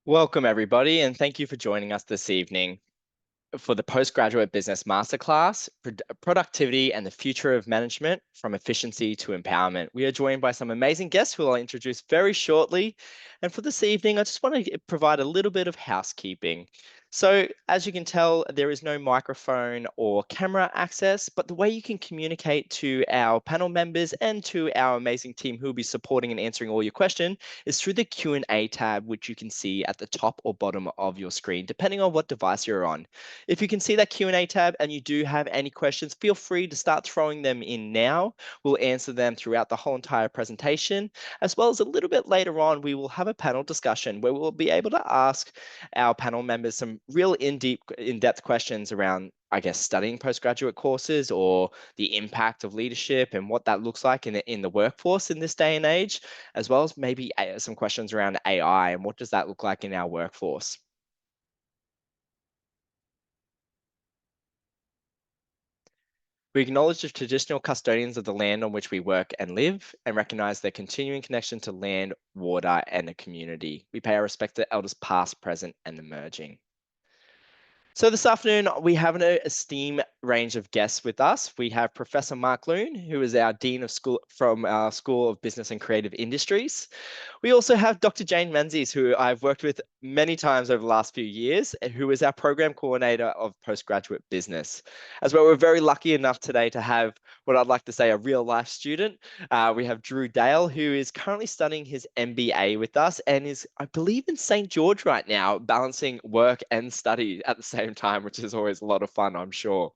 Welcome, everybody, and thank you for joining us this evening for the Postgraduate Business Masterclass, Productivity and the Future of Management from Efficiency to Empowerment. We are joined by some amazing guests who I'll introduce very shortly. And for this evening, I just want to provide a little bit of housekeeping. So as you can tell, there is no microphone or camera access, but the way you can communicate to our panel members and to our amazing team who will be supporting and answering all your questions is through the Q&A tab, which you can see at the top or bottom of your screen, depending on what device you're on. If you can see that Q&A tab and you do have any questions, feel free to start throwing them in now. We'll answer them throughout the whole entire presentation, as well as a little bit later on, we will have a panel discussion where we'll be able to ask our panel members some real in-depth questions around, I guess, studying postgraduate courses or the impact of leadership and what that looks like in the workforce in this day and age, as well as maybe some questions around AI and what does that look like in our workforce. We acknowledge the traditional custodians of the land on which we work and live and recognize their continuing connection to land, water, and the community. We pay our respect to elders past, present, and emerging. So this afternoon, we have an esteemed range of guests with us. We have Professor Mark Loon, who is our Dean of School from our School of Business and Creative Industries. We also have Dr. Jane Menzies, who I've worked with many times over the last few years, who is our Program Coordinator of Postgraduate Business. As well, we're very lucky enough today to have what I'd like to say a real life student. We have Drew Dale, who is currently studying his MBA with us and is, I believe, in St. George right now, balancing work and study at the same time, which is always a lot of fun, I'm sure.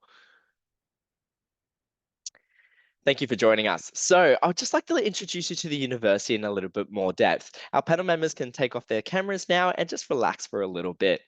Thank you for joining us. So I'd just like to introduce you to the university in a little bit more depth. Our panel members can take off their cameras now and just relax for a little bit.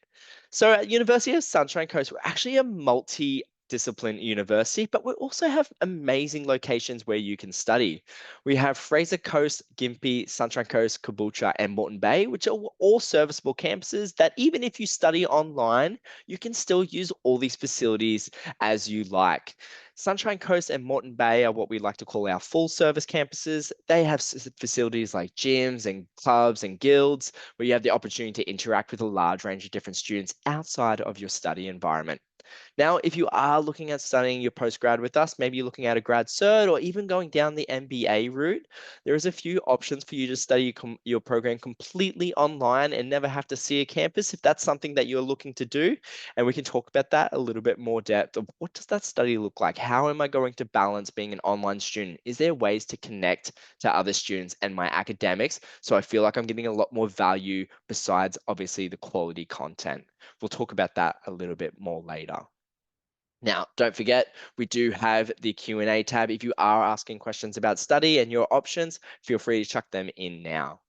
So at University of Sunshine Coast, we're actually a multi-discipline university, but we also have amazing locations where you can study. We have Fraser Coast, Gympie, Sunshine Coast, Caboolture, and Moreton Bay, which are all serviceable campuses that even if you study online, you can still use all these facilities as you like. Sunshine Coast and Moreton Bay are what we like to call our full service campuses. They have facilities like gyms and clubs and guilds where you have the opportunity to interact with a large range of different students outside of your study environment. Now, if you are looking at studying your postgrad with us, maybe you're looking at a grad cert or even going down the MBA route, there is a few options for you to study your program completely online and never have to see a campus if that's something that you're looking to do. And we can talk about that a little bit more depth of what does that study look like? How am I going to balance being an online student? Is there ways to connect to other students and my academics so I feel like I'm getting a lot more value besides obviously the quality content? We'll talk about that a little bit more later. Now, don't forget, we do have the Q&A tab. If you are asking questions about study and your options, feel free to chuck them in now.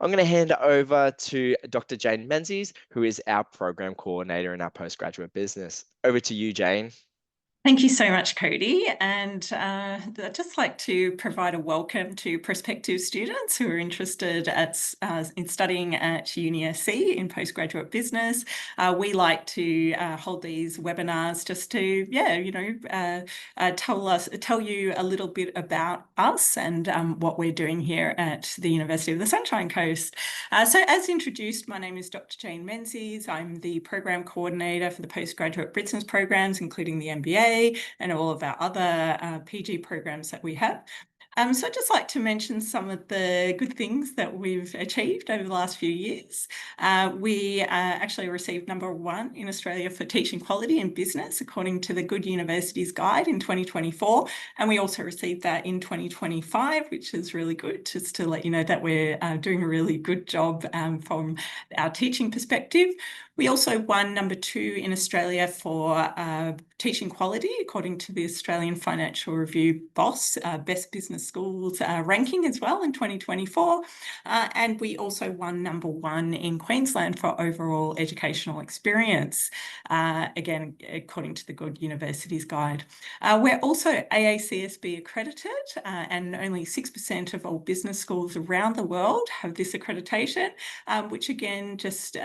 I'm going to hand it over to Dr. Jane Menzies, who is our program coordinator in our postgraduate business. Over to you, Jane. Thank you so much, Cody. And I'd just like to provide a welcome to prospective students who are interested in studying at UniSC in postgraduate business. We like to hold these webinars just to, tell you a little bit about us and what we're doing here at the University of the Sunshine Coast. So as introduced, my name is Dr. Jane Menzies. I'm the program coordinator for the postgraduate business programs, including the MBA and all of our other PG programs that we have. So I'd just like to mention some of the good things that we've achieved over the last few years. We actually received #1 in Australia for teaching quality in business, according to the Good Universities Guide in 2024. And we also received that in 2025, which is really good, just to let you know that we're doing a really good job from our teaching perspective. We also won #2 in Australia for teaching quality, according to the Australian Financial Review BOSS, Best Business Schools ranking as well in 2024. And we also won #1 in Queensland for overall educational experience, again, according to the Good Universities Guide. We're also AACSB accredited, and only 6% of all business schools around the world have this accreditation, which again, just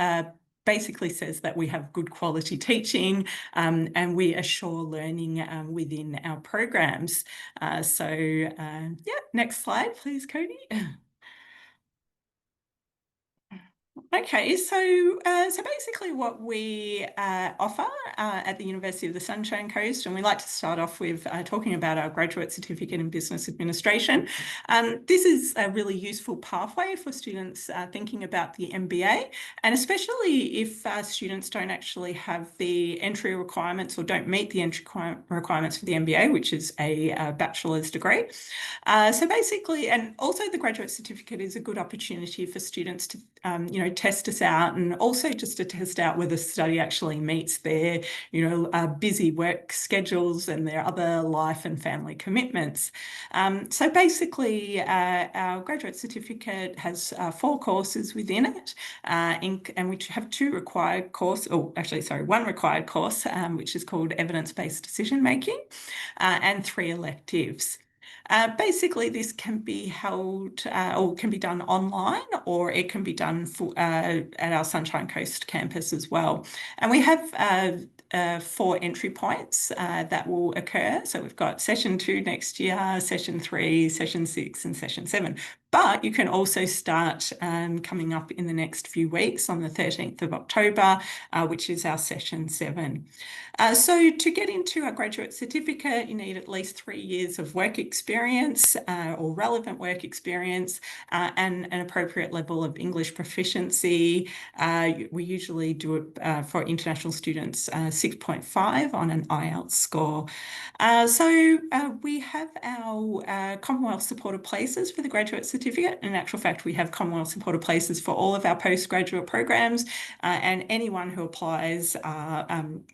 basically says that we have good quality teaching and we assure learning within our programs. Next slide, please, Cody. Okay, so basically what we offer at the University of the Sunshine Coast, and we like to start off with talking about our graduate certificate in business administration. This is a really useful pathway for students thinking about the MBA, and especially if students don't actually have the entry requirements or don't meet the entry requirements for the MBA, which is a bachelor's degree. So basically, and also the graduate certificate is a good opportunity for students to, test us out, and also just to test out whether study actually meets their, busy work schedules and their other life and family commitments. So basically, our graduate certificate has 4 courses within it, and we have 2 required course, oh, actually, sorry, 1 required course, which is called evidence-based decision making, and 3 electives. Basically, this can be held or can be done online, or it can be done at our Sunshine Coast campus as well. And we have 4 entry points that will occur. So we've got session 2 next year, session 3, session 6, and session 7. But you can also start coming up in the next few weeks on the 13th of October, which is our session 7. So to get into a graduate certificate, you need at least 3 years of work experience or relevant work experience and an appropriate level of English proficiency. We usually do it for international students, 6.5 on an IELTS score. So we have our Commonwealth supported places for the graduate certificate. In actual fact, we have Commonwealth supported places for all of our postgraduate programs, and anyone who applies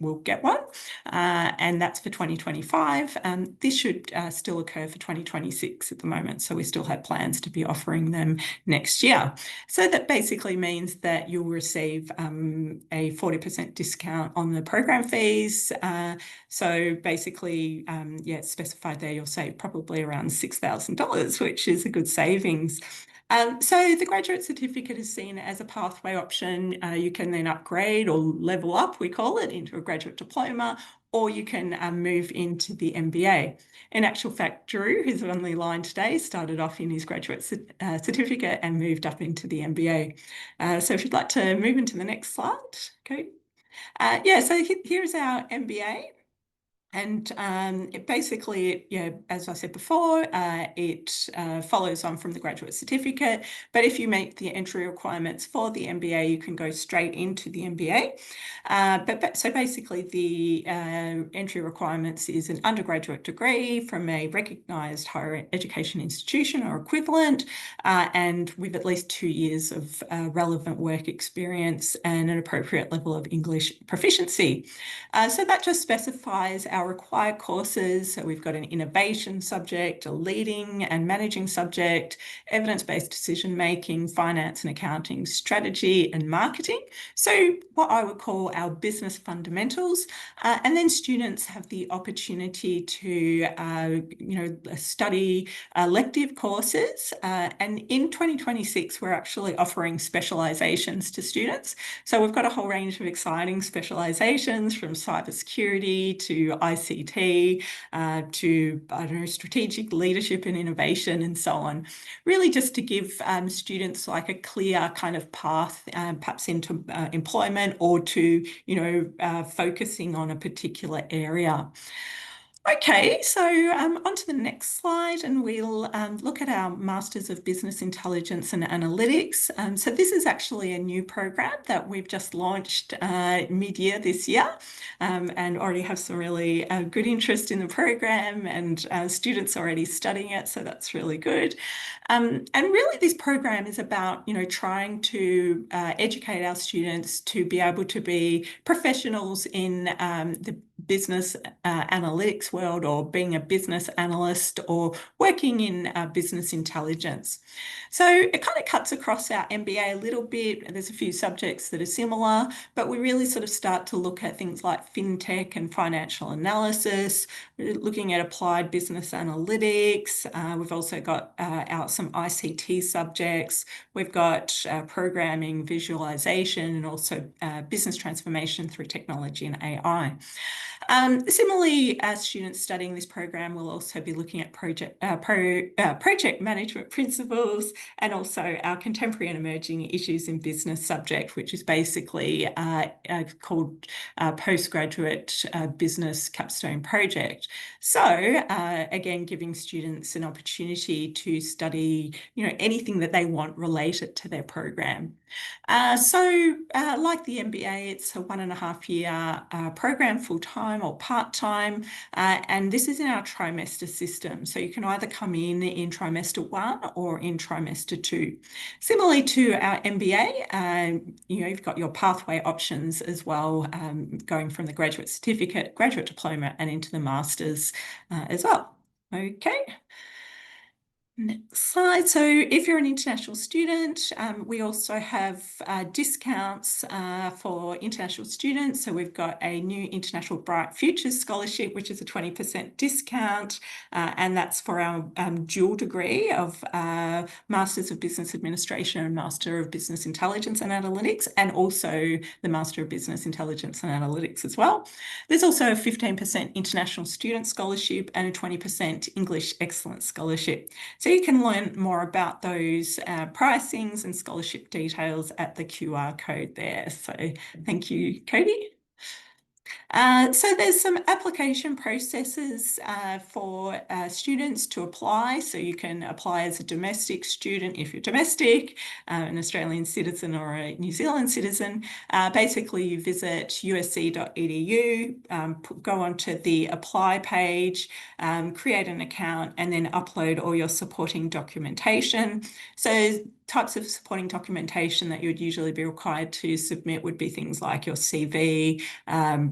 will get one, and that's for 2025. This should still occur for 2026 at the moment, so we still have plans to be offering them next year. So that basically means that you'll receive a 40% discount on the program fees. So basically, it's specified there you'll save probably around $6,000, which is a good savings. So the graduate certificate is seen as a pathway option. You can then upgrade or level up, we call it, into a graduate diploma, or you can move into the MBA. In actual fact, Drew, who's on the line today, started off in his graduate certificate and moved up into the MBA. So if you'd like to move into the next slide, okay. So here's our MBA. And as I said before, it follows on from the graduate certificate. But if you meet the entry requirements for the MBA, you can go straight into the MBA. So basically, the entry requirements is an undergraduate degree from a recognised higher education institution or equivalent, and with at least 2 years of relevant work experience and an appropriate level of English proficiency. So that just specifies our required courses. So we've got an innovation subject, a leading and managing subject, evidence-based decision making, finance and accounting, strategy and marketing. So what I would call our business fundamentals. And then students have the opportunity to study elective courses. And in 2026, we're actually offering specializations to students. So we've got a whole range of exciting specializations, from cybersecurity to ICT to, strategic leadership and innovation and so on. Really just to give students like a clear kind of path, perhaps into employment, or to, focusing on a particular area. Okay, so on to the next slide, and we'll look at our Masters of Business Intelligence and Analytics. So this is actually a new program that we've just launched mid-year this year, and already have some really good interest in the program, and students already studying it, so that's really good. And really this program is about, trying to educate our students to be able to be professionals in the business analytics world, or being a business analyst, or working in business intelligence. So it kind of cuts across our MBA a little bit. There's a few subjects that are similar, but we really sort of start to look at things like fintech and financial analysis, looking at applied business analytics. We've also got out some ICT subjects. We've got programming, visualization, and also business transformation through technology and AI. Similarly, students studying this program will also be looking at project management principles and also our contemporary and emerging issues in business subject, which is basically called Postgraduate Business Capstone Project. So again, giving students an opportunity to study, anything that they want related to their program. Like the MBA, it's a 1.5-year program, full-time or part-time, and this is in our trimester system. So you can either come in trimester 1 or in trimester 2. Similarly to our MBA, you've got your pathway options as well, going from the graduate certificate, graduate diploma, and into the masters as well. Okay. Next slide. So if you're an international student, we also have discounts for international students. So we've got a new International Bright Futures Scholarship, which is a 20% discount, and that's for our dual degree of Masters of Business Administration and Master of Business Intelligence and Analytics, and also the Master of Business Intelligence and Analytics as well. There's also a 15% International Student Scholarship and a 20% English Excellence Scholarship. So you can learn more about those pricings and scholarship details at the QR code there. So thank you, Cody. So there's some application processes for students to apply. So you can apply as a domestic student if you're domestic, an Australian citizen or a New Zealand citizen. Basically, you visit usc.edu, go onto the apply page, create an account, and then upload all your supporting documentation. So types of supporting documentation that you would usually be required to submit would be things like your CV,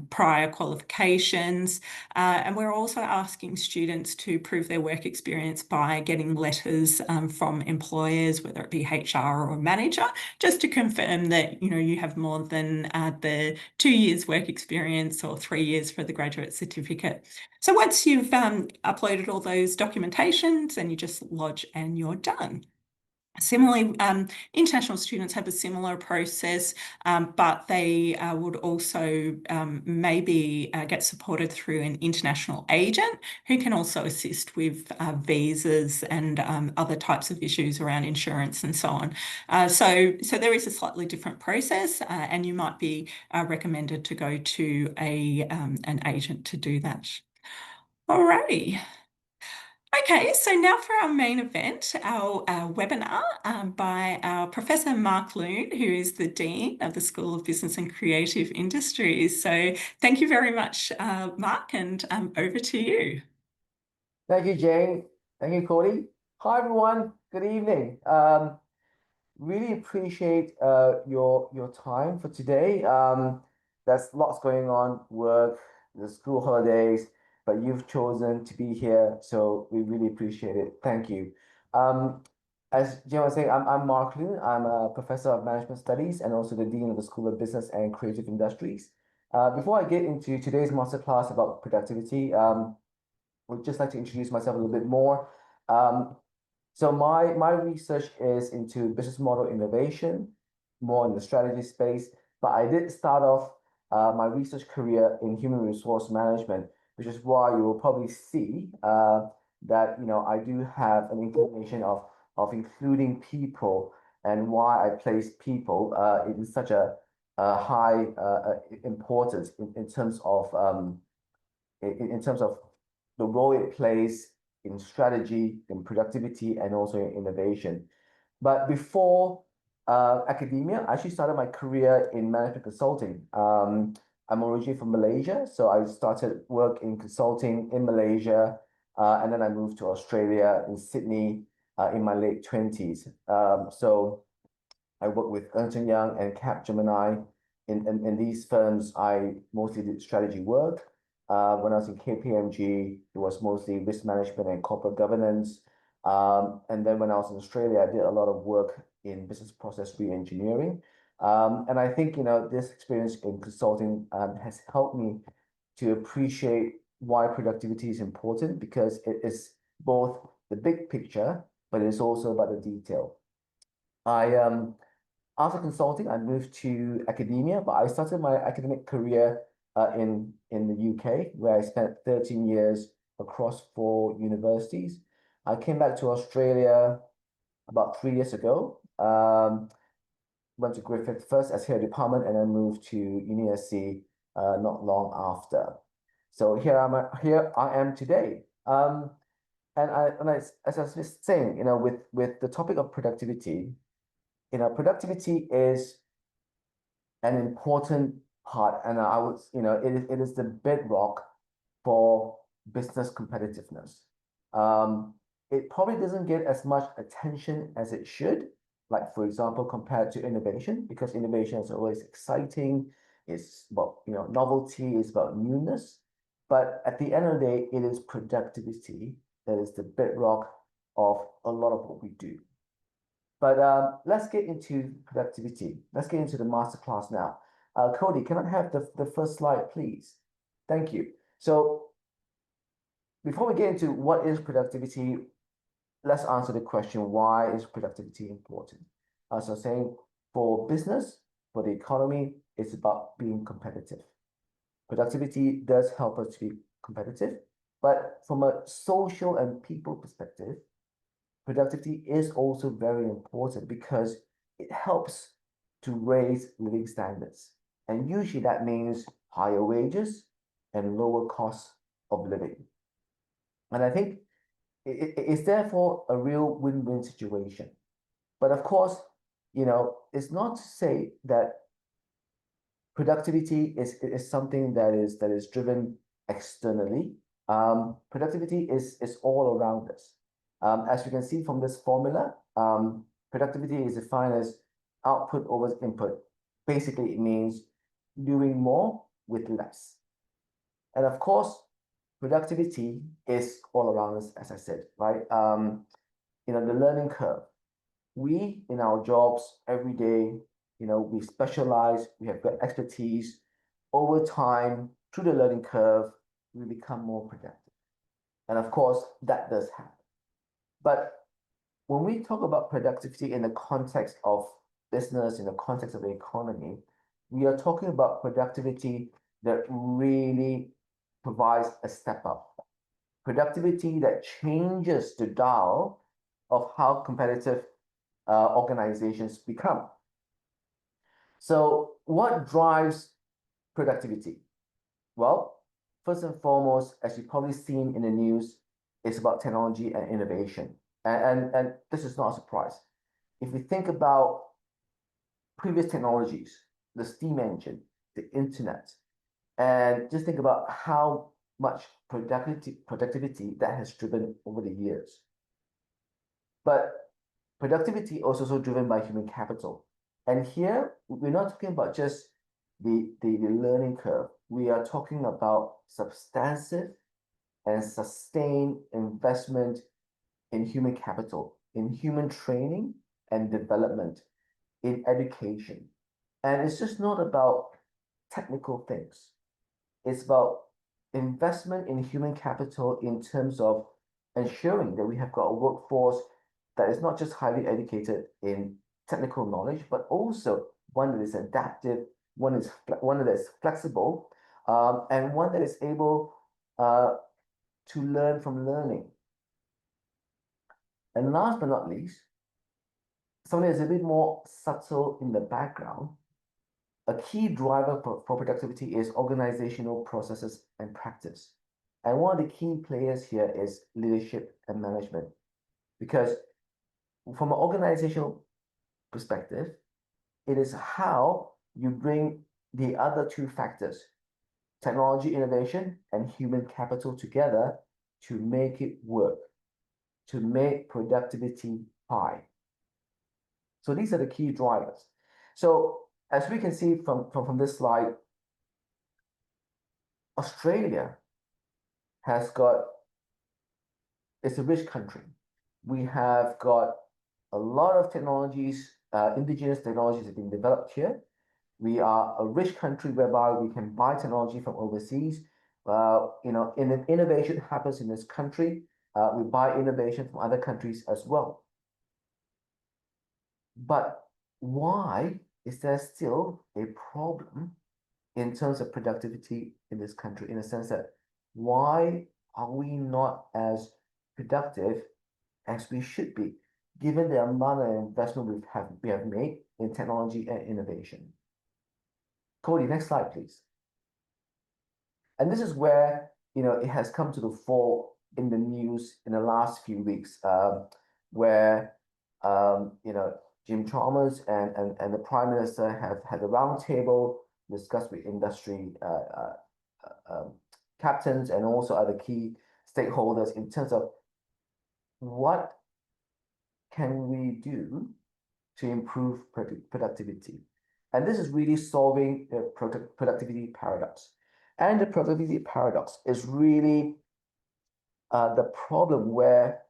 prior qualifications, and we're also asking students to prove their work experience by getting letters from employers, whether it be HR or manager, just to confirm that you have more than the 2 years work experience or 3 years for the graduate certificate. So once you've uploaded all those documentations, then you just lodge and you're done. Similarly, international students have a similar process, but they would also maybe get supported through an international agent who can also assist with visas and other types of issues around insurance and so on. So there is a slightly different process, and you might be recommended to go to an agent to do that. Alrighty. Okay, so now for our main event, our webinar by our Professor Mark Loon, who is the Dean of the School of Business and Creative Industries. So thank you very much, Mark, and over to you. Thank you, Jane. Thank you, Cody. Hi, everyone. Good evening. Really appreciate your time for today. There's lots going on, work, the school holidays, but you've chosen to be here, so we really appreciate it. Thank you. As Jane was saying, I'm Mark Loon. I'm a professor of management studies and also the dean of the School of Business and Creative Industries. Before I get into today's masterclass about productivity, would just like to introduce myself a little bit more. So my research is into business model innovation, more in the strategy space, but I did start off my research career in human resource management, which is why you will probably see that I do have an inclination of including people and why I place people in such a high importance in terms of the role it plays in strategy, in productivity, and also in innovation. But before academia, I actually started my career in management consulting. I'm originally from Malaysia, so I started work in consulting in Malaysia, and then I moved to Australia in Sydney in my late 20s. So I worked with Ernst & Young and Capgemini. In these firms, I mostly did strategy work. When I was in KPMG, it was mostly risk management and corporate governance. And then when I was in Australia, I did a lot of work in business process re-engineering. And I think, this experience in consulting has helped me to appreciate why productivity is important, because it is both the big picture, but it's also about the detail. After consulting, I moved to academia, but I started my academic career in the UK, where I spent 13 years across 4 universities. I came back to Australia about 3 years ago. Went to Griffith first as head of department, and then moved to UniSC not long after. So here I am today. And as I was saying, with the topic of productivity, productivity is an important part, and I would, it is the bedrock for business competitiveness. It probably doesn't get as much attention as it should, like for example, compared to innovation, because innovation is always exciting. It's about, novelty, it's about newness. But at the end of the day, it is productivity that is the bedrock of a lot of what we do. But let's get into productivity. Let's get into the masterclass now. Cody, can I have the first slide, please? Thank you. So before we get into what is productivity, let's answer the question, why is productivity important? As I was saying, for business, for the economy, it's about being competitive. Productivity does help us to be competitive, but from a social and people perspective, productivity is also very important because it helps to raise living standards. And usually that means higher wages and lower costs of living. And I think it's therefore a real win-win situation. But of course, it's not to say that productivity is something that is driven externally. Productivity is all around us. As you can see from this formula, productivity is defined as output over input. Basically, it means doing more with less. And of course, productivity is all around us, as I said, right? The learning curve. We, in our jobs every day, we specialize, we have got expertise. Over time, through the learning curve, we become more productive. And of course, that does happen. But when we talk about productivity in the context of business, in the context of the economy, we are talking about productivity that really provides a step up. Productivity that changes the dial of how competitive organizations become. So what drives productivity? Well, first and foremost, as you've probably seen in the news, it's about technology and innovation. And this is not a surprise. If we think about previous technologies, the steam engine, the internet, and just think about how much productivity that has driven over the years. But productivity also so driven by human capital. And here, we're not talking about just the learning curve. We are talking about substantive and sustained investment in human capital, in human training and development, in education. And it's just not about technical things. It's about investment in human capital in terms of ensuring that we have got a workforce that is not just highly educated in technical knowledge, but also one that is adaptive, one that is flexible, and one that is able to learn from learning. And last but not least, something that's a bit more subtle in the background, a key driver for productivity is organizational processes and practice. And one of the key players here is leadership and management. Because from an organizational perspective, it is how you bring the other two factors, technology innovation and human capital, together to make it work, to make productivity high. So these are the key drivers. So as we can see from this slide, Australia it's a rich country. We have got a lot of technologies, indigenous technologies have been developed here. We are a rich country whereby we can buy technology from overseas. Innovation happens in this country. We buy innovation from other countries as well. But why is there still a problem in terms of productivity in this country, in the sense that why are we not as productive as we should be, given the amount of investment we have made in technology and innovation. Cody, next slide, please. And this is where, it has come to the fore in the news in the last few weeks, where, Jim Chalmers and the Prime Minister have had a roundtable discussed with industry captains and also other key stakeholders in terms of what can we do to improve productivity. And this is really solving the productivity paradox. And the productivity paradox is really the problem where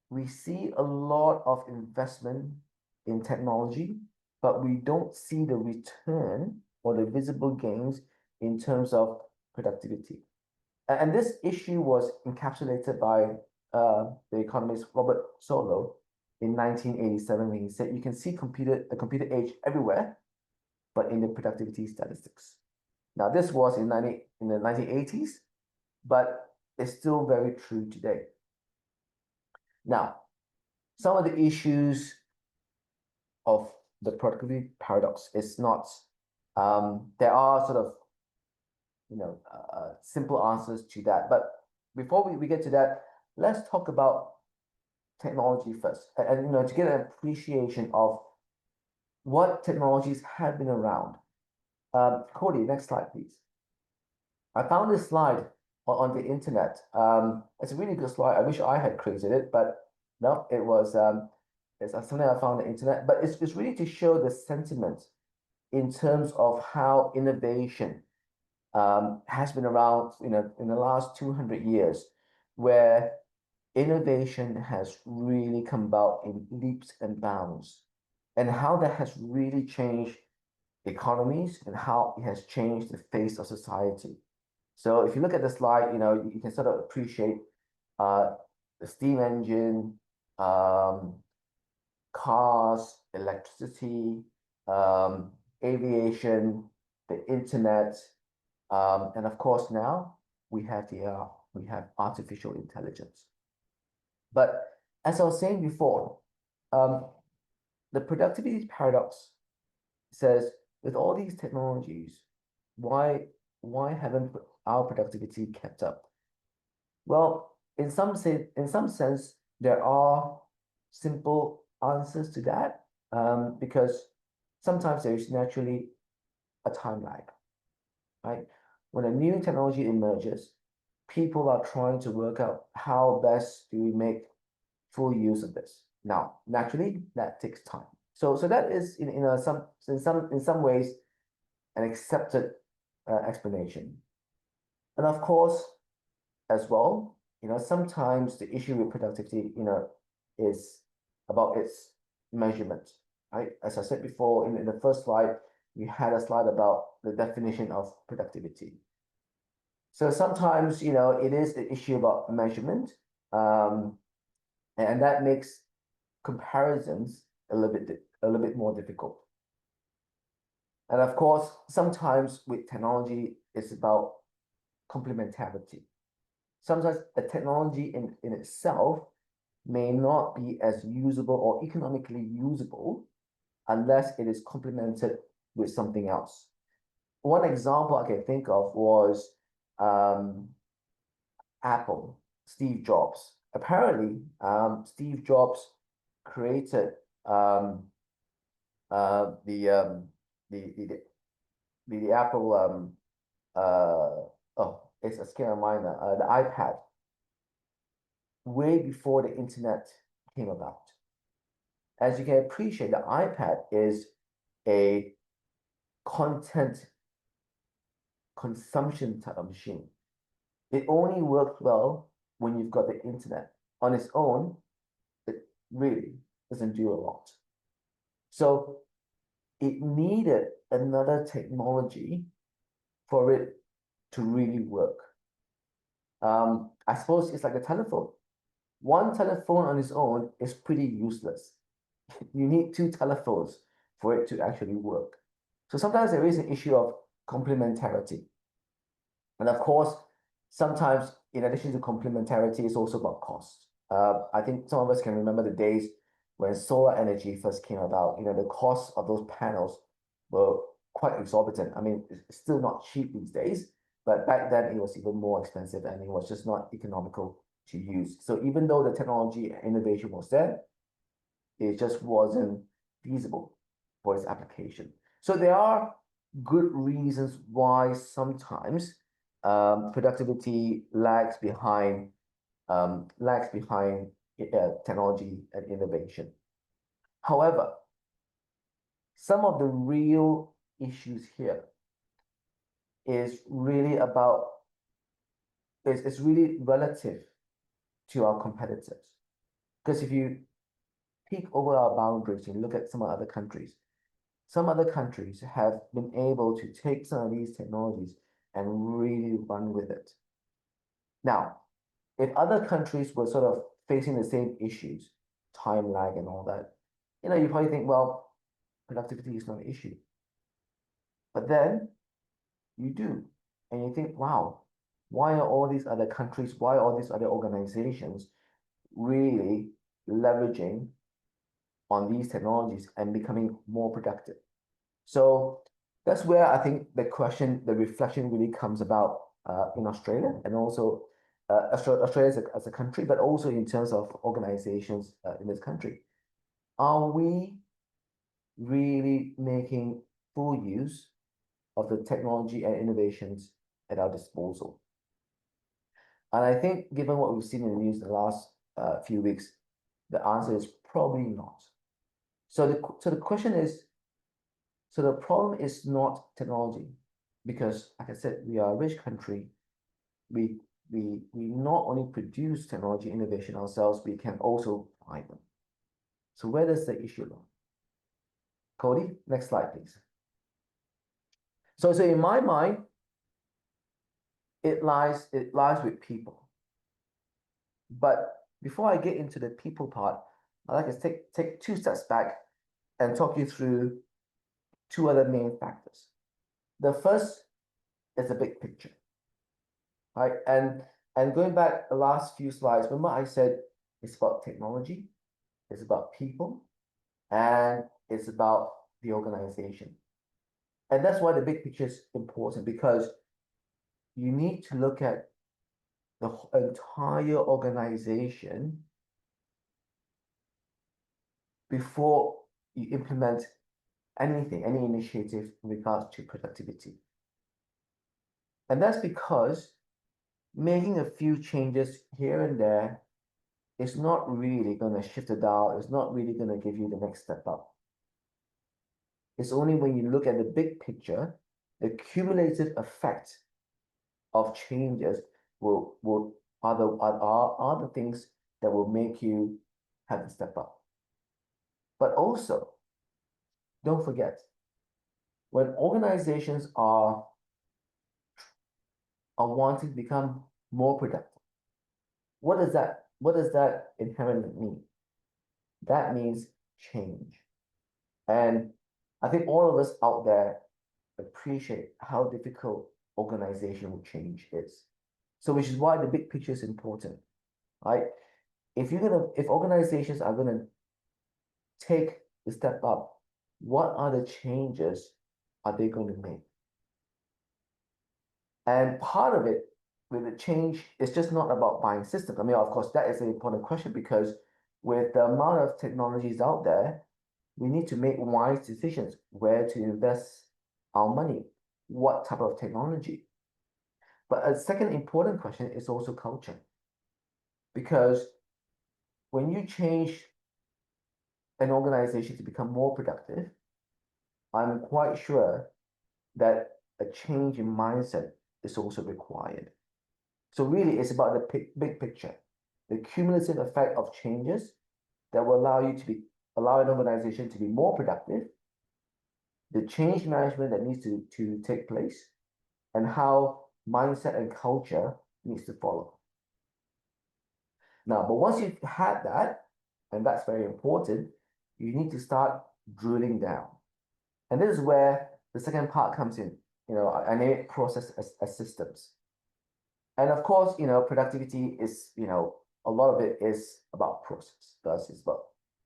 we see a lot of investment in technology, but we don't see the return or the visible gains in terms of productivity. And this issue was encapsulated by the economist Robert Solow in 1987, when he said, you can see a computer age everywhere, but in the productivity statistics. Now, this was in the 1980s, but it's still very true today. Now, some of the issues of the productivity paradox is not, there are sort of, simple answers to that. But before we get to that, let's talk about technology first, and to get an appreciation of what technologies have been around. Cody, next slide, please. I found this slide on the internet. It's a really good slide. I wish I had created it, but no, it was it's something I found on the internet. But it's really to show the sentiment in terms of how innovation has been around, in the last 200 years, where innovation has really come about in leaps and bounds, and how that has really changed economies and how it has changed the face of society. So if you look at the slide, you can sort of appreciate the steam engine, cars, electricity, aviation, the internet, and of course now we have artificial intelligence. But as I was saying before, the productivity paradox says, with all these technologies, why haven't our productivity kept up? Well, in some sense, there are simple answers to that, because sometimes there is naturally a time lag, right? When a new technology emerges, people are trying to work out how best do we make full use of this. Now, naturally, that takes time. So that is in some ways an accepted explanation. And of course, as well, sometimes the issue with productivity, is about its measurement, right? As I said before, in the first slide, we had a slide about the definition of productivity. So sometimes, it is the issue about measurement, and that makes comparisons a little bit more difficult. And of course, sometimes with technology, it's about complementarity. Sometimes a technology in itself may not be as usable or economically usable unless it is complemented with something else. One example I can think of was Apple, Steve Jobs. Apparently, Steve Jobs created the Apple it's a scare of mine, the iPad, way before the internet came about. As you can appreciate, the iPad is a content consumption type of machine. It only works well when you've got the internet. On its own, it really doesn't do a lot. So it needed another technology for it to really work. I suppose it's like a telephone. One telephone on its own is pretty useless. You need two telephones for it to actually work. So sometimes there is an issue of complementarity. And of course, sometimes in addition to complementarity, it's also about cost. I think some of us can remember the days when solar energy first came about. The cost of those panels were quite exorbitant. I mean, it's still not cheap these days, but back then it was even more expensive and it was just not economical to use. So even though the technology and innovation was there, it just wasn't feasible for its application. So there are good reasons why sometimes productivity lags behind technology and innovation. However, some of the real issues here is really about it's really relative to our competitors. Because if you peek over our boundaries and look at some other countries, some other countries have been able to take some of these technologies and really run with it. Now, if other countries were sort of facing the same issues, time lag and all that, you probably think, well, productivity is not an issue. But then you do, and you think, wow, why are all these other countries, why are all these other organizations really leveraging on these technologies and becoming more productive? So that's where I think the reflection really comes about in Australia, and also Australia as a country, but also in terms of organizations in this country. Are we really making full use of the technology and innovations at our disposal? And I think, given what we've seen in the news in the last few weeks, the answer is probably not. So the question is, so the problem is not technology, because, like I said, we are a rich country. We not only produce technology innovation ourselves, we can also buy them. So where does the issue lie? Cody, next slide, please. So in my mind, it lies with people. But before I get into the people part, I'd like to take 2 steps back and talk you through 2 other main factors. The first is the big picture, right? And going back the last few slides, remember I said it's about technology, it's about people, and it's about the organization. And that's why the big picture is important, because you need to look at the entire organization before you implement anything, any initiative in regards to productivity. And that's because making a few changes here and there is not really going to shift the dial. It's not really going to give you the next step up. It's only when you look at the big picture, the cumulative effect of changes are the things that will make you have to step up. But also, don't forget, when organizations are wanting to become more productive, what does that inherently mean? That means change. And I think all of us out there appreciate how difficult organizational change is. So which is why the big picture is important, right? If organizations are gonna take the step up, what are the changes are they going to make? And part of it with the change is just not about buying systems. I mean, of course, that is an important question, because with the amount of technologies out there, we need to make wise decisions where to invest our money, what type of technology. But a second important question is also culture. Because when you change an organization to become more productive, I'm quite sure that a change in mindset is also required. So really, it's about the big picture, the cumulative effect of changes that will allow an organization to be more productive, the change management that needs to take place, and how mindset and culture needs to follow. Now, but once you've had that, and that's very important, you need to start drilling down. And this is where the second part comes in I name it process as systems. And of course, productivity is, a lot of it is about process. Thus, it's about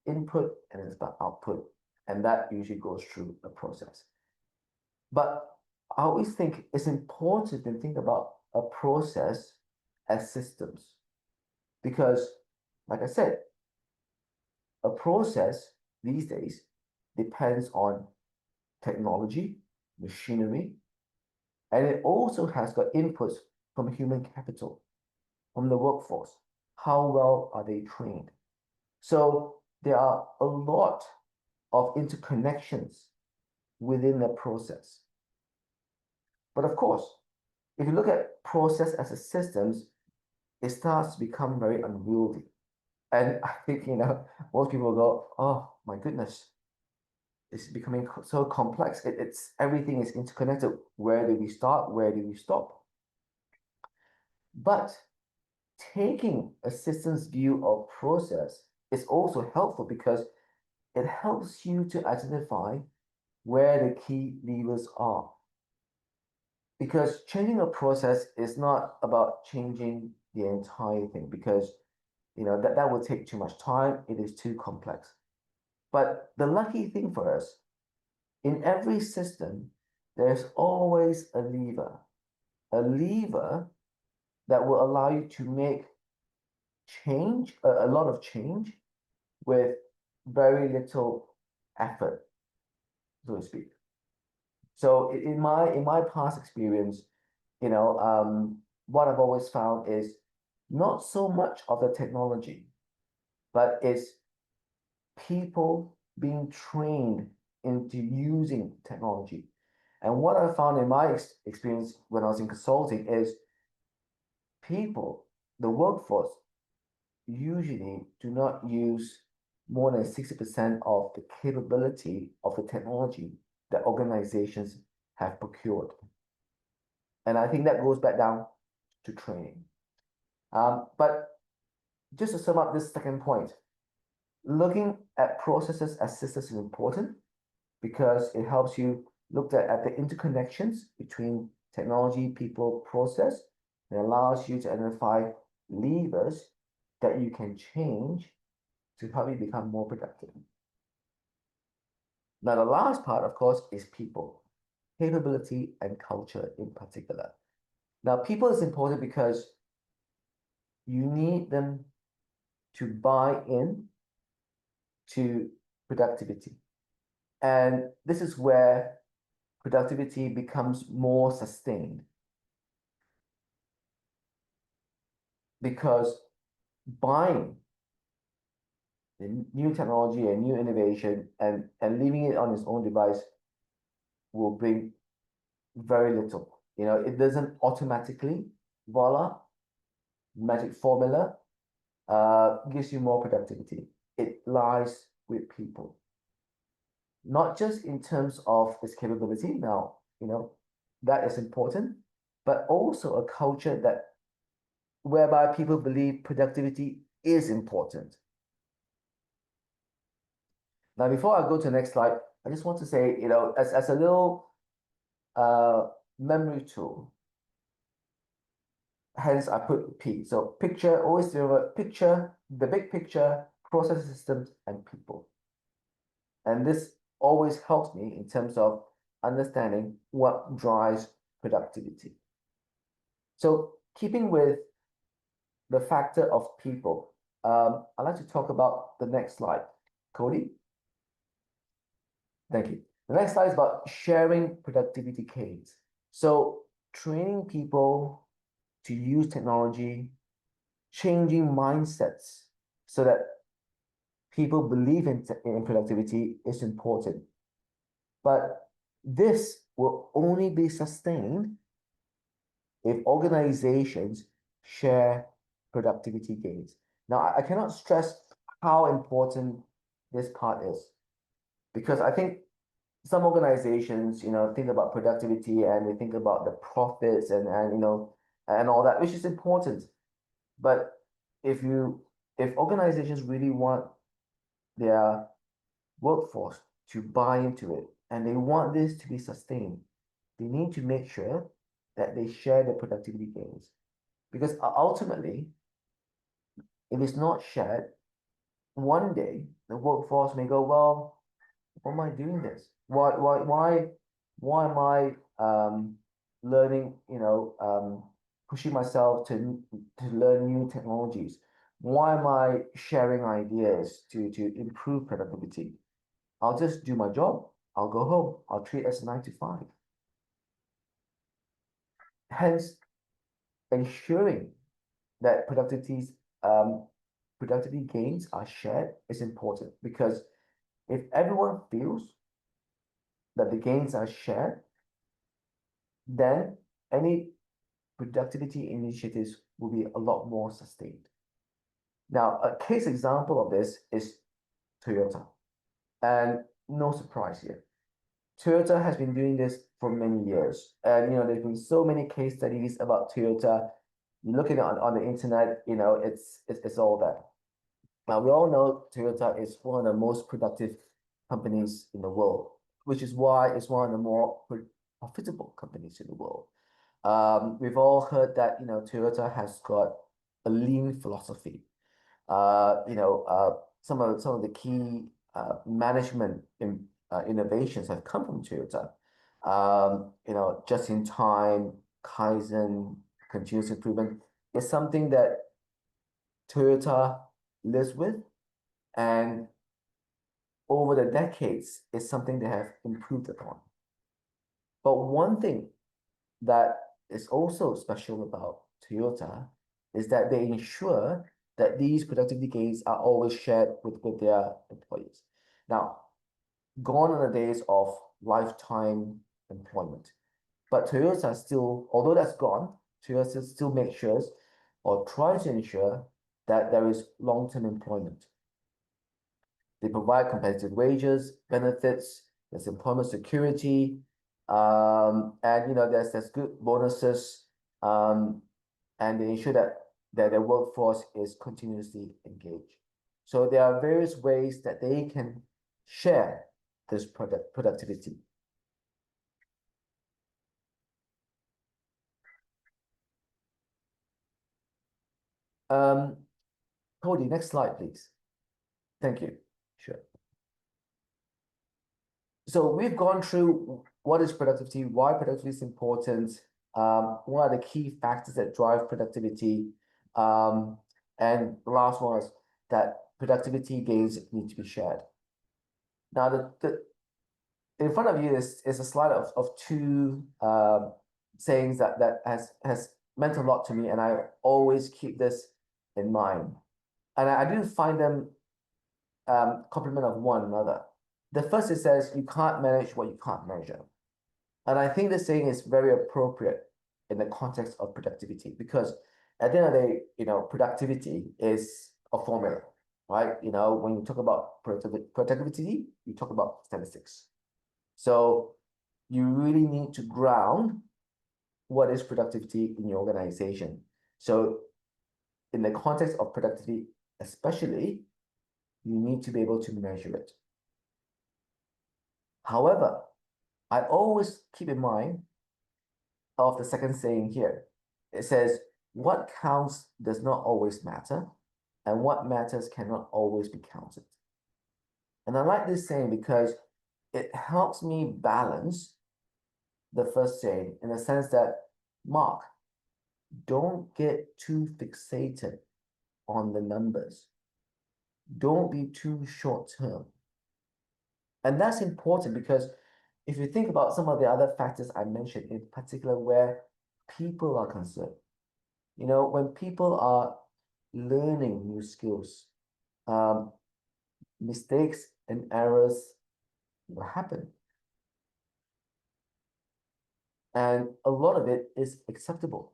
input and it's about output. And that usually goes through a process. But I always think it's important to think about a process as systems. Because, like I said, a process these days depends on technology, machinery, and it also has got inputs from human capital, from the workforce. How well are they trained? So there are a lot of interconnections within the process. But of course, if you look at process as a systems, it starts to become very unwieldy. And I think, most people go, oh my goodness, it's becoming so complex. It's everything is interconnected. Where do we start? Where do we stop? But taking a systems view of process is also helpful because it helps you to identify where the key levers are. Because changing a process is not about changing the entire thing, because that will take too much time. It is too complex. But the lucky thing for us, in every system, there's always a lever that will allow you to make change, a lot of change, with very little effort, so to speak. So in my past experience, what I've always found is not so much of the technology, but it's people being trained into using technology. And what I found in my experience when I was in consulting is people, the workforce, usually do not use more than 60% of the capability of the technology that organizations have procured. And I think that goes back down to training. But just to sum up this second point, looking at processes as systems is important because it helps you look at the interconnections between technology, people, process, and allows you to identify levers that you can change to help you become more productive. Now, the last part, of course, is people, capability and culture in particular. Now, people is important because you need them to buy in to productivity. And this is where productivity becomes more sustained. Because buying the new technology and new innovation and leaving it on its own device will bring very little. It doesn't automatically, voila, magic formula, gives you more productivity. It lies with people. Not just in terms of its capability, now, that is important, but also a culture whereby people believe productivity is important. Now, before I go to the next slide, I just want to say, as a little memory tool, hence I put P. So picture, always remember picture, the big picture, process systems, and people. And this always helps me in terms of understanding what drives productivity. So keeping with the factor of people, I'd like to talk about the next slide. Cody? Thank you. The next slide is about sharing productivity gains. So training people to use technology, changing mindsets so that people believe in productivity is important. But this will only be sustained if organizations share productivity gains. Now, I cannot stress how important this part is, because I think some organizations, think about productivity and they think about the profits and all that, which is important. But if organizations really want their workforce to buy into it and they want this to be sustained, they need to make sure that they share the productivity gains. Because ultimately, if it's not shared, one day the workforce may go, well, why am I doing this? Why am I learning, pushing myself to learn new technologies? Why am I sharing ideas to improve productivity? I'll just do my job. I'll go home. I'll treat it as 9 to 5. Hence, ensuring that productivity gains are shared is important, because if everyone feels that the gains are shared, then any productivity initiatives will be a lot more sustained. Now, a case example of this is Toyota. And no surprise here. Toyota has been doing this for many years. And there's been so many case studies about Toyota. You look at it on the internet, it's all there. Now, we all know Toyota is one of the most productive companies in the world, which is why it's one of the more profitable companies in the world. We've all heard that Toyota has got a lean philosophy. Some of the key management innovations have come from Toyota. Just in time, Kaizen, continuous improvement is something that Toyota lives with, and over the decades is something they have improved upon. But one thing that is also special about Toyota is that they ensure that these productivity gains are always shared with their employees. Now, gone are the days of lifetime employment, but Toyota still, although that's gone, Toyota still makes sure or tries to ensure that there is long-term employment. They provide competitive wages, benefits, there's employment security, and there's good bonuses, and they ensure that their workforce is continuously engaged. So there are various ways that they can share this productivity. Cody, next slide, please. Thank you. Sure. So we've gone through what is productivity, why productivity is important, what are the key factors that drive productivity, and the last one is that productivity gains need to be shared. Now, in front of you is a slide of two sayings that has meant a lot to me, and I always keep this in mind. And I do find them complement of one another. The first, it says, you can't manage what you can't measure. And I think this saying is very appropriate in the context of productivity, because at the end of the day, productivity is a formula, right? When you talk about productivity, you talk about statistics. So you really need to ground what is productivity in your organization. So in the context of productivity, especially, you need to be able to measure it. However, I always keep in mind of the second saying here. It says, what counts does not always matter, and what matters cannot always be counted. And I like this saying because it helps me balance the first saying in the sense that, Mark, don't get too fixated on the numbers. Don't be too short term. And that's important because if you think about some of the other factors I mentioned, in particular where people are concerned, when people are learning new skills, mistakes and errors will happen. And a lot of it is acceptable.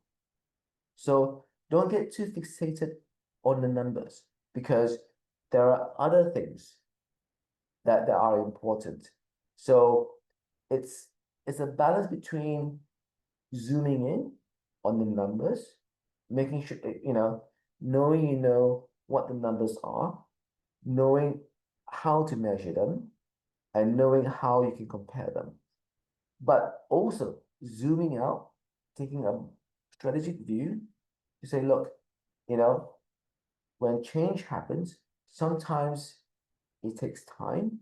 So don't get too fixated on the numbers, because there are other things that are important. So it's a balance between zooming in on the numbers, making sure, knowing what the numbers are, knowing how to measure them, and knowing how you can compare them. But also zooming out, taking a strategic view to say, look, you know, when change happens, sometimes it takes time,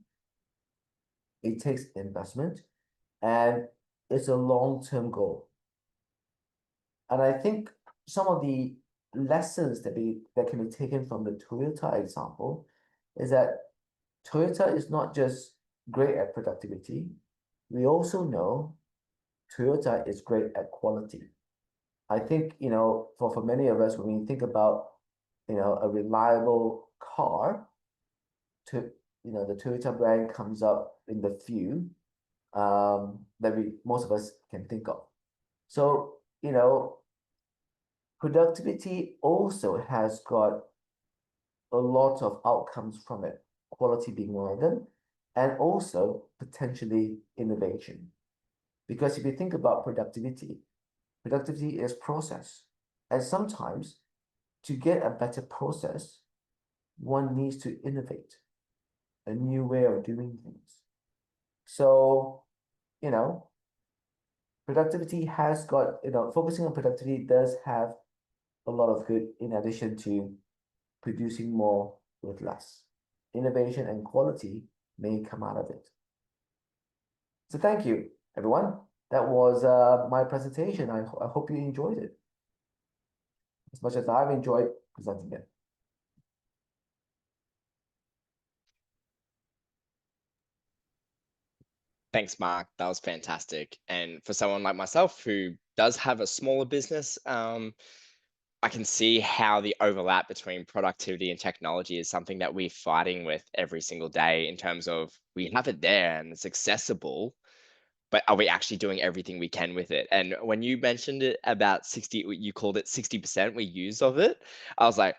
it takes investment, and it's a long-term goal. And I think some of the lessons that can be taken from the Toyota example is that Toyota is not just great at productivity. We also know Toyota is great at quality. I think, you know, for many of us, when we think about, you know, a reliable car, to, you know, the Toyota brand comes up in the few that most of us can think of. So, you know, productivity also has got a lot of outcomes from it, quality being one of them, and also potentially innovation. Because if you think about productivity, productivity is process. And sometimes to get a better process, one needs to innovate a new way of doing things. So, you know, productivity has got, you know, focusing on productivity does have a lot of good in addition to producing more with less. Innovation and quality may come out of it. So thank you, everyone. That was my presentation. I hope you enjoyed it as much as I've enjoyed presenting it. Thanks, Mark. That was fantastic. And for someone like myself who does have a smaller business, I can see how the overlap between productivity and technology is something that we're fighting with every single day in terms of we have it there and it's accessible, but are we actually doing everything we can with it? And when you mentioned it about 60, you called it 60% we use of it, I was like,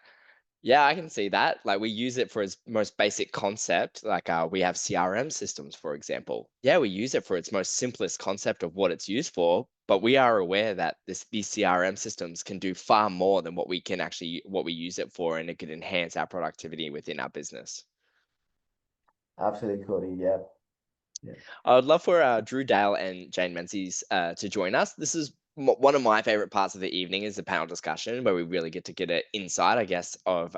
yeah, I can see that. Like we use it for its most basic concept. Like we have CRM systems, for example. Yeah, we use it for its most simplest concept of what it's used for. But we are aware that these CRM systems can do far more than what we use it for, and it could enhance our productivity within our business. Absolutely, Cody. Yeah. Yeah. I would love for Drew Dale and Jane Menzies to join us. This is one of my favorite parts of the evening is the panel discussion where we really get to get an insight, I guess, of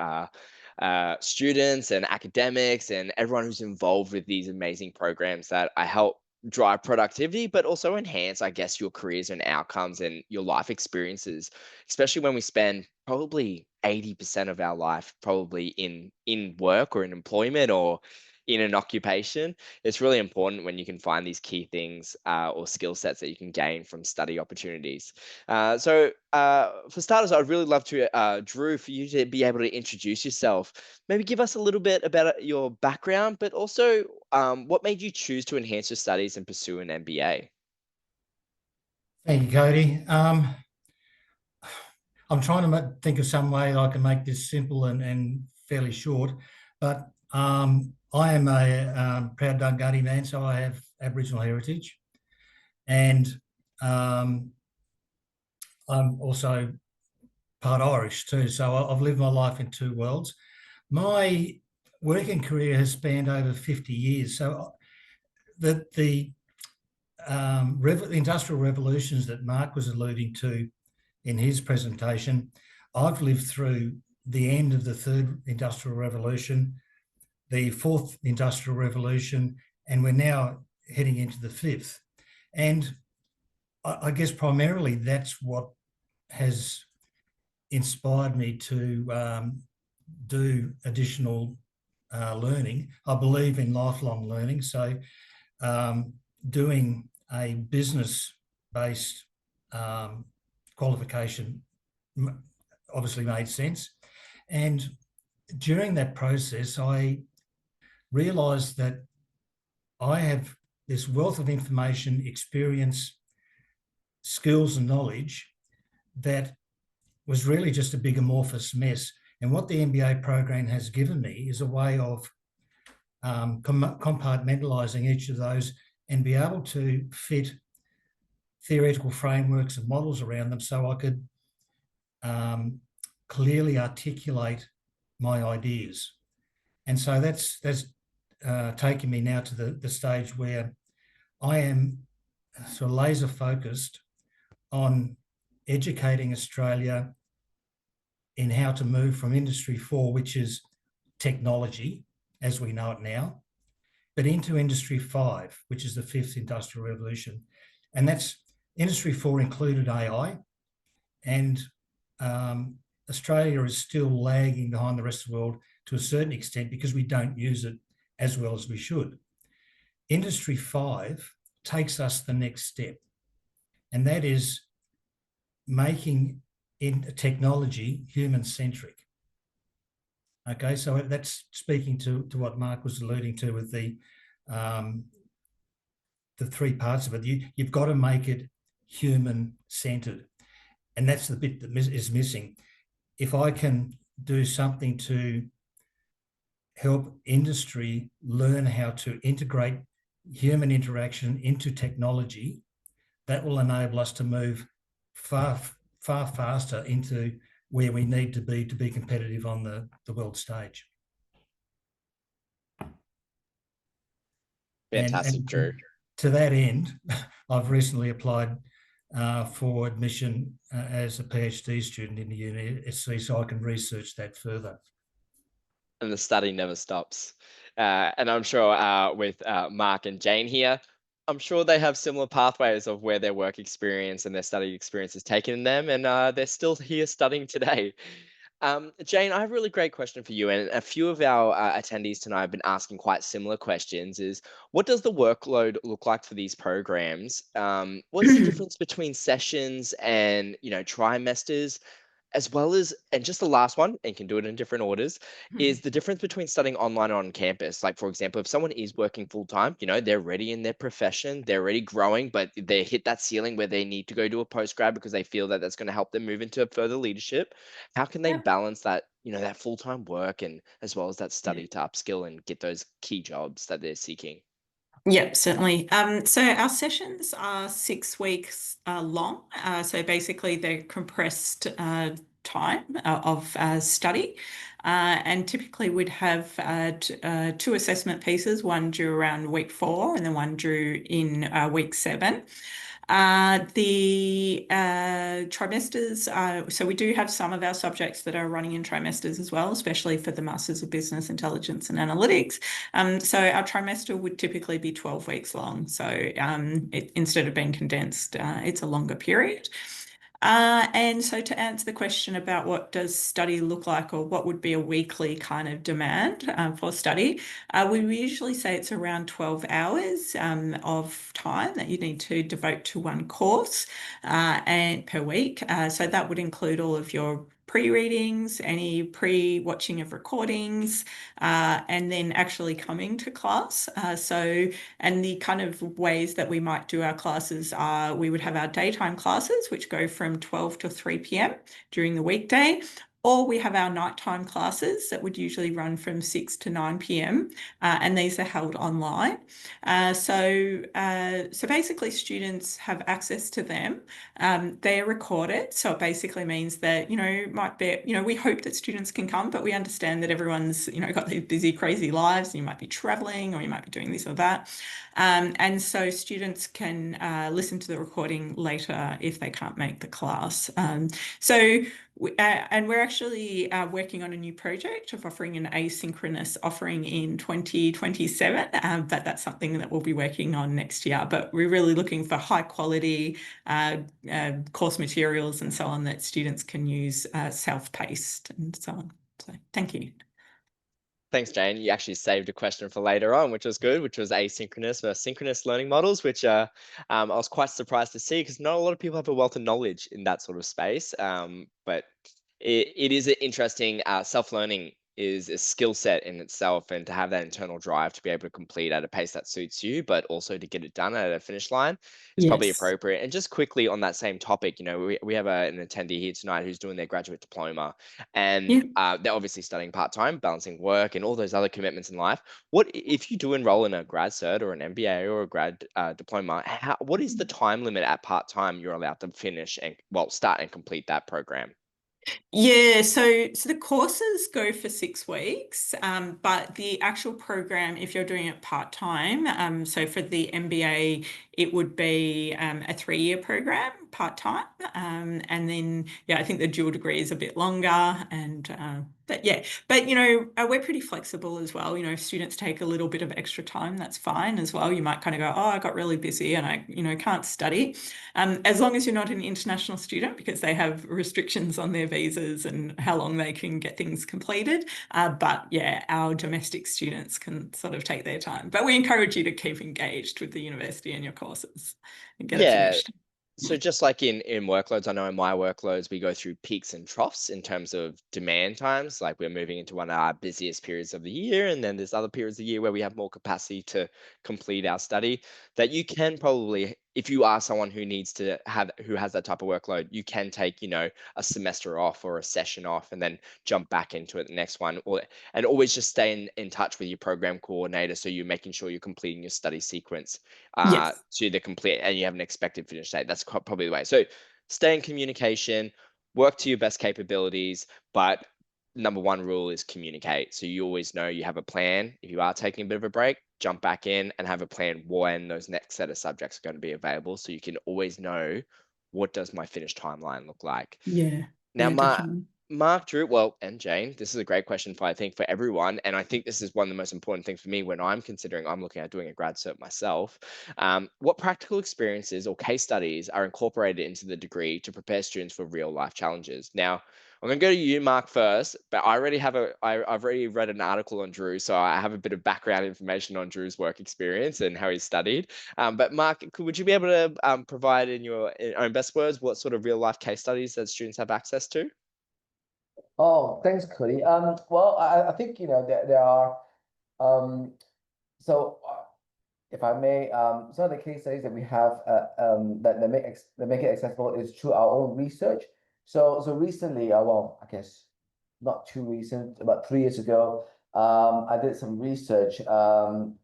students and academics and everyone who's involved with these amazing programs that I help drive productivity, but also enhance, I guess, your careers and outcomes and your life experiences, especially when we spend probably 80% of our life probably in work or in employment or in an occupation. It's really important when you can find these key things or skill sets that you can gain from study opportunities. For starters, I'd really love to, Drew, for you to be able to introduce yourself. Maybe give us a little bit about your background, but also what made you choose to enhance your studies and pursue an MBA? Thank you, Cody. I'm trying to think of some way I can make this simple and fairly short, but I am a proud Dunghutti man, so I have Aboriginal heritage, and I'm also part Irish too. So I've lived my life in two worlds. My working career has spanned over 50 years. So the industrial revolutions that Mark was alluding to in his presentation, I've lived through the end of the third industrial revolution, the fourth industrial revolution, and we're now heading into the fifth. And I guess primarily that's what has inspired me to do additional learning. I believe in lifelong learning. So doing a business-based qualification obviously made sense. And during that process, I realised that I have this wealth of information, experience, skills and knowledge that was really just a big amorphous mess. And what the MBA program has given me is a way of compartmentalising each of those and be able to fit theoretical frameworks and models around them so I could clearly articulate my ideas. And so that's taken me now to the stage where I am sort of laser focused on educating Australia in how to move from Industry 4, which is technology as we know it now, but into Industry 5, which is the 5th Industrial Revolution. And that's Industry 4 included AI, and Australia is still lagging behind the rest of the world to a certain extent because we don't use it as well as we should. Industry 5 takes us the next step, and that is making technology human-centric. Okay, so that's speaking to what Mark was alluding to with the 3 parts of it. You've got to make it human-centered, and that's the bit that is missing. If I can do something to help industry learn how to integrate human interaction into technology, that will enable us to move far faster into where we need to be competitive on the world stage. Fantastic, Drew. To that end, I've recently applied for admission as a PhD student in the UniSC, so I can research that further. And the study never stops. And I'm sure with Mark and Jane here, I'm sure they have similar pathways of where their work experience and their study experience has taken them, and they're still here studying today. Jane, I have a really great question for you, and a few of our attendees tonight have been asking quite similar questions. Is what does the workload look like for these programs? What's the difference between sessions and trimesters? As well as, and just the last one, and can do it in different orders, is the difference between studying online or on campus. Like, for example, if someone is working full time, they're ready in their profession, they're already growing, but they hit that ceiling where they need to go do a postgrad because they feel that that's going to help them move into further leadership. How can they balance that, that full-time work and as well as that study to upskill and get those key jobs that they're seeking? Yep, certainly. So our sessions are 6 weeks long. So basically they're compressed time of study. And typically we'd have 2 assessment pieces, one due around week 4 and then one due in week 7. The trimesters, so we do have some of our subjects that are running in trimesters as well, especially for the Masters of Business Intelligence and Analytics. So our trimester would typically be 12 weeks long. So instead of being condensed, it's a longer period. And so to answer the question about what does study look like, or what would be a weekly kind of demand for study, we usually say it's around 12 hours of time that you need to devote to one course and per week. So that would include all of your pre-readings, any pre-watching of recordings, and then actually coming to class. And the kind of ways that we might do our classes are we would have our daytime classes, which go from 12 to 3 p.m. during the weekday. Or we have our nighttime classes that would usually run from 6 to 9 p.m. And these are held online. So basically students have access to them. They're recorded. So it basically means that, might be, we hope that students can come, but we understand that everyone's, got these busy, crazy lives, and you might be traveling or you might be doing this or that. And so students can listen to the recording later if they can't make the class. And we're actually working on a new project of offering an asynchronous offering in 2027, but that's something that we'll be working on next year. But we're really looking for high quality course materials and so on that students can use self-paced and so on. So thank you. Thanks, Jane. You actually saved a question for later on, which was good, which was asynchronous versus synchronous learning models, which I was quite surprised to see because not a lot of people have a wealth of knowledge in that sort of space. But it is an interesting self-learning is a skill set in itself, and to have that internal drive to be able to complete at a pace that suits you, but also to get it done at a finish line is probably appropriate. And just quickly on that same topic, we have an attendee here tonight who's doing their graduate diploma, and they're obviously studying part-time, balancing work and all those other commitments in life. What if you do enroll in a grad cert or an MBA or a grad diploma? What is the time limit at part-time you're allowed to finish and start and complete that program? Yeah, so the courses go for 6 weeks, but the actual program, if you're doing it part-time, so for the MBA, it would be a 3-year program, part-time. And then, yeah, I think the dual degree is a bit longer. And but you know, we're pretty flexible as well. You know, if students take a little bit of extra time, that's fine as well. You might kind of go, oh, I got really busy and I, you know, can't study. As long as you're not an international student, because they have restrictions on their visas and how long they can get things completed. But yeah, our domestic students can sort of take their time. But we encourage you to keep engaged with the university and your courses and get it finished. So just like in workloads, I know in my workloads, we go through peaks and troughs in terms of demand times. Like we're moving into one of our busiest periods of the year, and then there's other periods of the year where we have more capacity to complete our study. That you can probably, if you are someone who needs to who has that type of workload, you can take, you know, a semester off or a session off and then jump back into it the next one. And always just stay in touch with your program coordinator, so you're making sure you're completing your study sequence Yes. to the complete, and you have an expected finish date. That's probably the way. So stay in communication, work to your best capabilities, but number one rule is communicate. So you always know you have a plan. If you are taking a bit of a break, jump back in and have a plan when those next set of subjects are going to be available. So you can always know, what does my finish timeline look like? Yeah. Now, Definitely. Mark, Drew, well, and Jane, this is a great question I think for everyone. And I think this is one of the most important things for me when I'm looking at doing a grad cert myself. What practical experiences or case studies are incorporated into the degree to prepare students for real life challenges? Now, I'm going to go to you, Mark, first, but I've already read an article on Drew, so I have a bit of background information on Drew's work experience and how he studied. But Mark, would you be able to provide in your own best words what sort of real life case studies that students have access to? Oh, thanks, Cody. Well, I think, you know, there are, so if I may, some of the case studies that we have that make it accessible is through our own research. So recently, well, I guess not too recent, about 3 years ago, I did some research about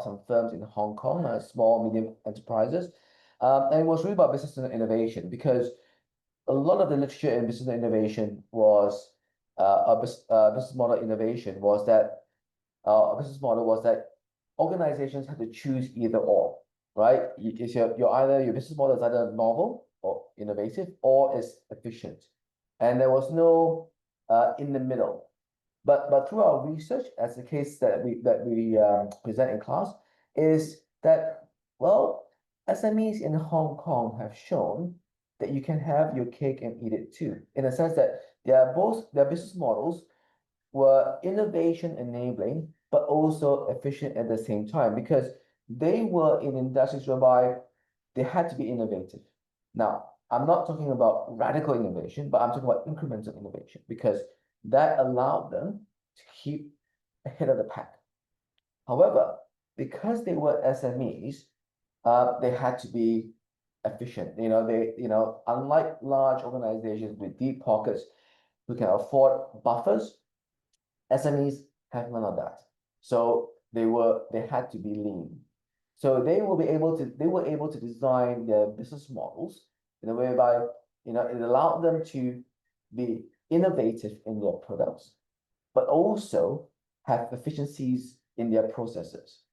some firms in Hong Kong, small medium enterprises, and it was really about business innovation, because a lot of the literature in business innovation was business model innovation was that a business model was that organizations had to choose either or, right? It's your business model is either novel or innovative or is efficient, and there was no in the middle. But through our research, as the case that we present in class, is that, well, SMEs in Hong Kong have shown that you can have your cake and eat it too, in a sense that their business models were innovation enabling, but also efficient at the same time, because they were in industries whereby they had to be innovative. Now, I'm not talking about radical innovation, but I'm talking about incremental innovation, because that allowed them to keep ahead of the pack. However, because they were SMEs, they had to be efficient. Unlike large organizations with deep pockets who can afford buffers, SMEs have none of that. So they had to be lean. So they were able to design their business models in a way whereby, it allowed them to be innovative in their products, but also have efficiencies in their processes.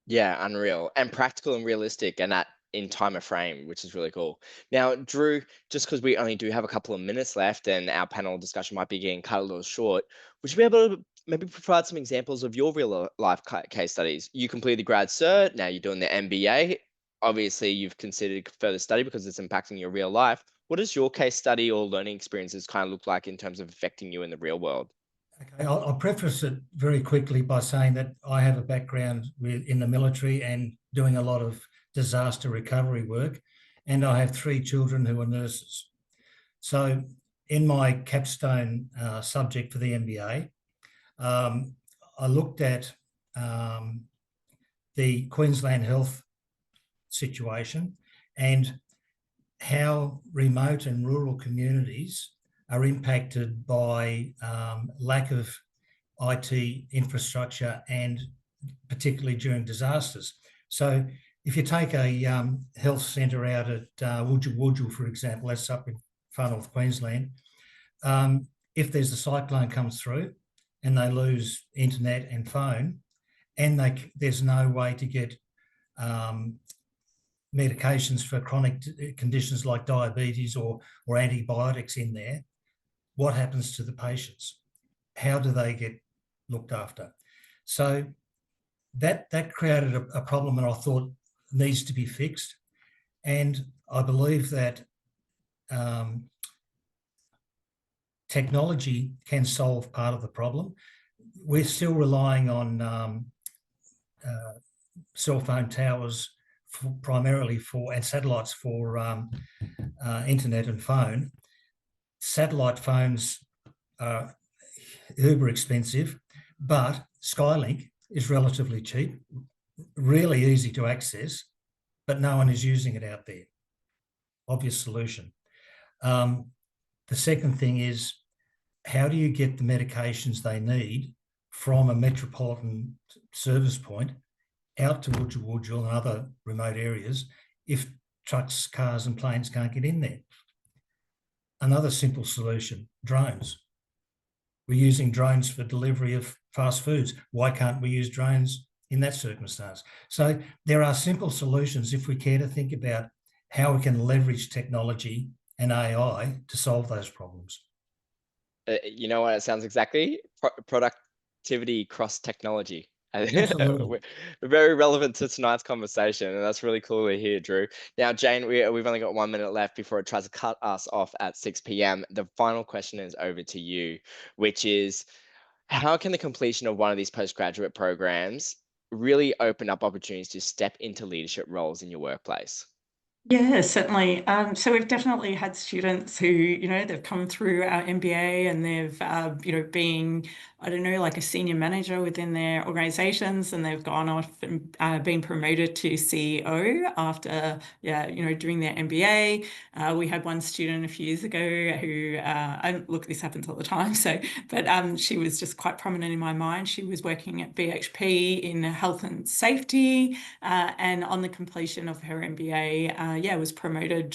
Yeah, unreal and practical and realistic, and that in time frame, which is really cool. Now, Drew, just because we only do have a couple of minutes left and our panel discussion might be getting cut a little short, would you be able to maybe provide some examples of your real life case studies? You completed the grad cert, now you're doing the MBA. Obviously, you've considered further study because it's impacting your real life. What does your case study or learning experiences kind of look like in terms of affecting you in the real world? Okay, I'll preface it very quickly by saying that I have a background in the military and doing a lot of disaster recovery work, and I have 3 children who are nurses. So in my capstone subject for the MBA, I looked at the Queensland health situation and how remote and rural communities are impacted by lack of IT infrastructure, and particularly during disasters. So if you take a health centre out at Wujal, for example, that's up in far north Queensland, if there's a cyclone comes through and they lose internet and phone, and there's no way to get medications for chronic conditions like diabetes or antibiotics in there, what happens to the patients? How do they get looked after? So that created a problem that I thought needs to be fixed. And I believe that technology can solve part of the problem. We're still relying on cell phone towers primarily and satellites for internet and phone. Satellite phones are uber expensive, but Skylink is relatively cheap, really easy to access, but no one is using it out there. Obvious solution. The second thing is, how do you get the medications they need from a metropolitan service point out to Wujal and other remote areas if trucks, cars and planes can't get in there? Another simple solution, drones. We're using drones for delivery of fast foods. Why can't we use drones in that circumstance? So there are simple solutions if we care to think about how we can leverage technology and AI to solve those problems. You know what? It sounds exactly productivity cross technology. Absolutely. Very relevant to tonight's conversation, and that's really cool to hear, Drew. Now, Jane, we've only got 1 minute left before it tries to cut us off at 6 p.m. The final question is over to you, which is, how can the completion of one of these postgraduate programs really open up opportunities to step into leadership roles in your workplace? Yeah, certainly. So we've definitely had students who, they've come through our MBA and they've, being, I don't know, like a senior manager within their organizations, and they've gone off and been promoted to CEO after, doing their MBA. We had one student a few years ago who, look, this happens all the time. But she was just quite prominent in my mind. She was working at BHP in health and safety, and on the completion of her MBA, was promoted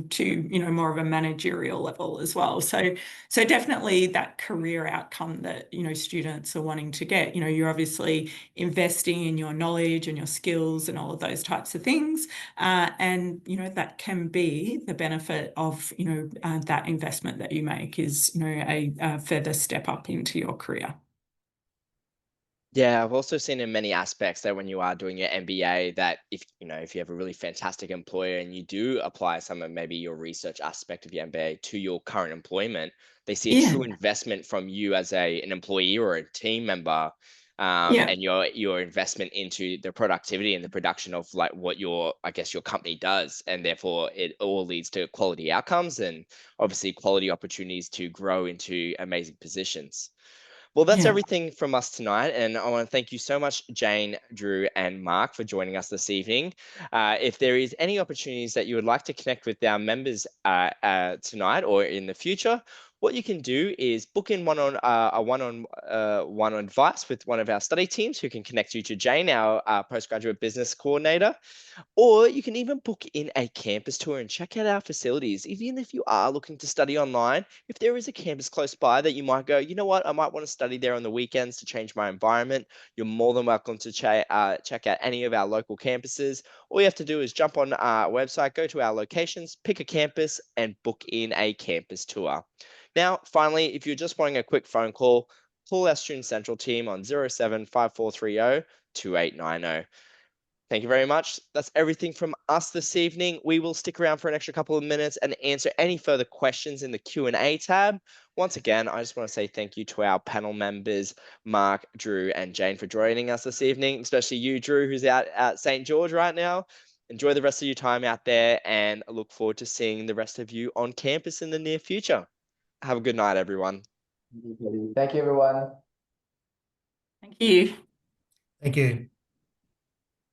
to more of a managerial level as well. So definitely that career outcome that students are wanting to get. You're obviously investing in your knowledge and your skills and all of those types of things, and that can be the benefit of that investment that you make is a further step up into your career. Yeah, I've also seen in many aspects that when you are doing your MBA, that if you have a really fantastic employer and you do apply some of maybe your research aspect of your MBA to your current employment, they see a Yeah. true investment from you as an employee or a team member, Yeah. and your investment into the productivity and the production of like what your company does, and therefore it all leads to quality outcomes and obviously quality opportunities to grow into amazing positions. Well, that's Yeah. everything from us tonight, and I want to thank you so much, Jane, Drew, and Mark, for joining us this evening. If there is any opportunities that you would like to connect with our members tonight or in the future, what you can do is book in a one-on-one advice with one of our study teams who can connect you to Jane, our postgraduate business coordinator. Or you can even book in a campus tour and check out our facilities. Even if you are looking to study online, if there is a campus close by that you might go, you know what, I might want to study there on the weekends to change my environment, you're more than welcome to check out any of our local campuses. All you have to do is jump on our website, go to our locations, pick a campus, and book in a campus tour. Now, finally, if you're just wanting a quick phone call our Student Central team on 075430 2890. Thank you very much. That's everything from us this evening. We will stick around for an extra couple of minutes and answer any further questions in the Q&A tab. Once again, I just want to say thank you to our panel members, Mark, Drew, and Jane, for joining us this evening, especially you, Drew, who's out at St. George right now. Enjoy the rest of your time out there, and I look forward to seeing the rest of you on campus in the near future. Have a good night, everyone. Thank you, everyone. Thank you. Thank you.